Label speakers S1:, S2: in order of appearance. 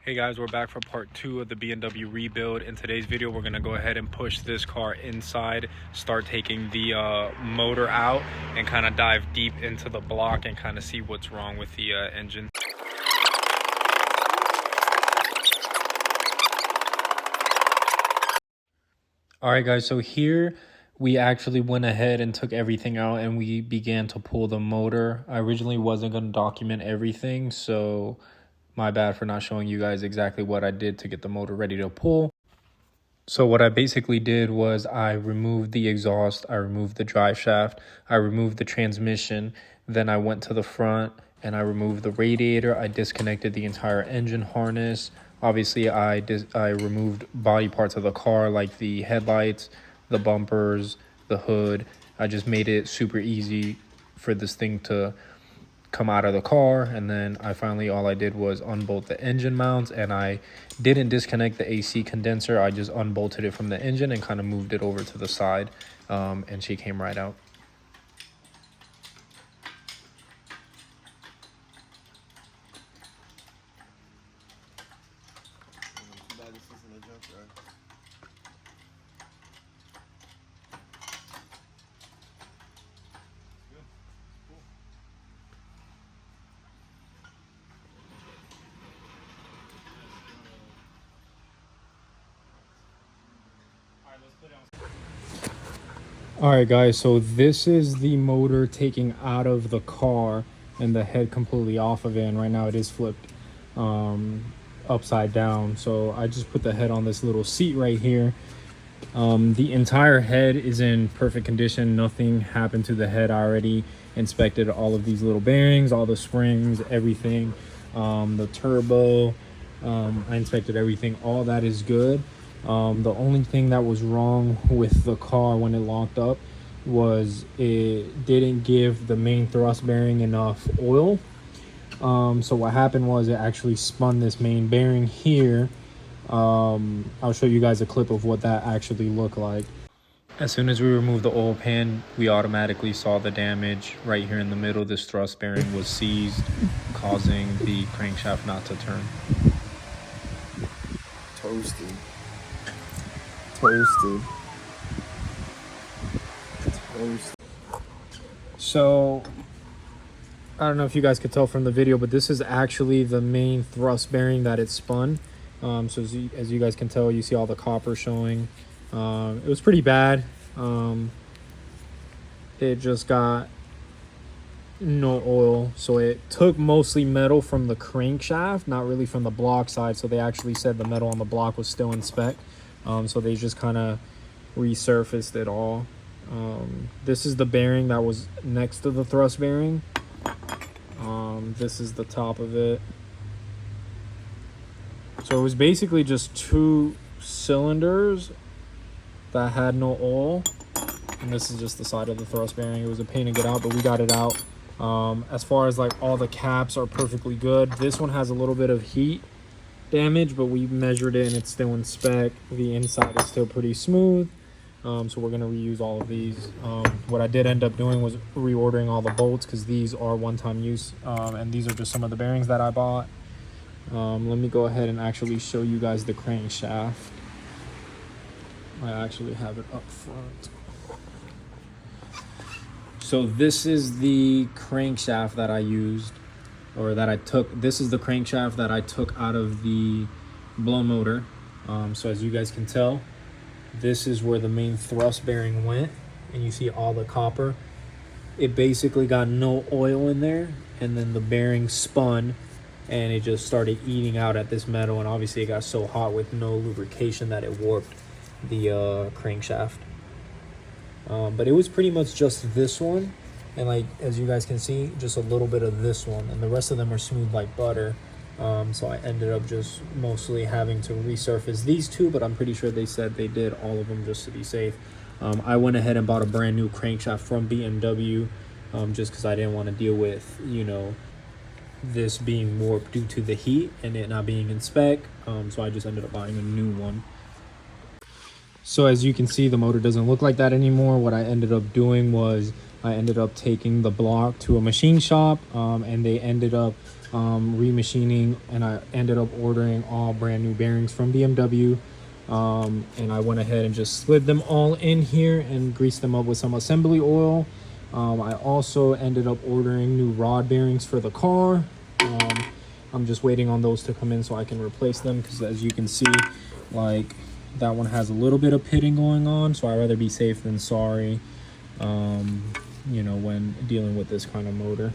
S1: Hey guys, we're back for part 2 of the BMW rebuild. In today's video, we're going to go ahead and push this car inside, start taking the motor out, and kind of dive deep into the block and kind of see what's wrong with the engine. Alright guys, so here we actually went ahead and took everything out and we began to pull the motor. I originally wasn't going to document everything, so my bad for not showing you guys exactly what I did to get the motor ready to pull. So what I basically did was I removed the exhaust, I removed the drive shaft, I removed the transmission, then I went to the front and I removed the radiator. I disconnected the entire engine harness. Obviously, I removed body parts of the car like the headlights, the bumpers, the hood. I just made it super easy for this thing to come out of the car. And then all I did was unbolt the engine mounts, and I didn't disconnect the AC condenser. I just unbolted it from the engine and kind of moved it over to the side, and she came right out. All right guys, so this is the motor taking out of the car and the head completely off of it, and right now it is flipped upside down. So I just put the head on this little seat right here. The entire head is in perfect condition. Nothing happened to the head. I already inspected all of these little bearings, all the springs, everything, the turbo. I inspected everything. All that is good. The only thing that was wrong with the car when it locked up was it didn't give the main thrust bearing enough oil. So what happened was it actually spun this main bearing here. I'll show you guys a clip of what that actually looked like. As soon as we removed the oil pan, we automatically saw the damage right here in the middle. This thrust bearing was seized, causing the crankshaft not to turn.
S2: Toasted.
S1: So I don't know if you guys could tell from the video, but this is actually the main thrust bearing that it spun. So as you guys can tell, you see all the copper showing. It was pretty bad. It just got no oil, so it took mostly metal from the crankshaft, not really from the block side. So they actually said the metal on the block was still in spec. So they just kind of resurfaced it all. This is the bearing that was next to the thrust bearing. This is the top of it. So it was basically just two cylinders that had no oil, and this is just the side of the thrust bearing. It was a pain to get out, but we got it out. As far as like all the caps are perfectly good. This one has a little bit of heat damage, but we measured it and it's still in spec. The inside is still pretty smooth, so we're going to reuse all of these. What I did end up doing was reordering all the bolts because these are one-time use, and these are just some of the bearings that I bought. Let me go ahead and actually show you guys the crankshaft. I actually have it up front. So this is the crankshaft that I used, or that I took. This is the crankshaft that I took out of the blown motor. So as you guys can tell, this is where the main thrust bearing went, and you see all the copper. It basically got no oil in there, and then the bearing spun and it just started eating out at this metal, and obviously it got so hot with no lubrication that it warped the crankshaft. But it was pretty much just this one, and like as you guys can see, just a little bit of this one, and the rest of them are smooth like butter. So I ended up just mostly having to resurface these two, but I'm pretty sure they said they did all of them just to be safe. I went ahead and bought a brand new crankshaft from BMW, just because I didn't want to deal with, you know, this being warped due to the heat and it not being in spec. So I just ended up buying a new one. So as you can see, the motor doesn't look like that anymore. What I ended up doing was I ended up taking the block to a machine shop, and they ended up remachining, and I ended up ordering all brand new bearings from BMW. And I went ahead and just slid them all in here and greased them up with some assembly oil. I also ended up ordering new rod bearings for the car. I'm just waiting on those to come in so I can replace them, because as you can see, like, that one has a little bit of pitting going on, so I'd rather be safe than sorry, you know, when dealing with this kind of motor.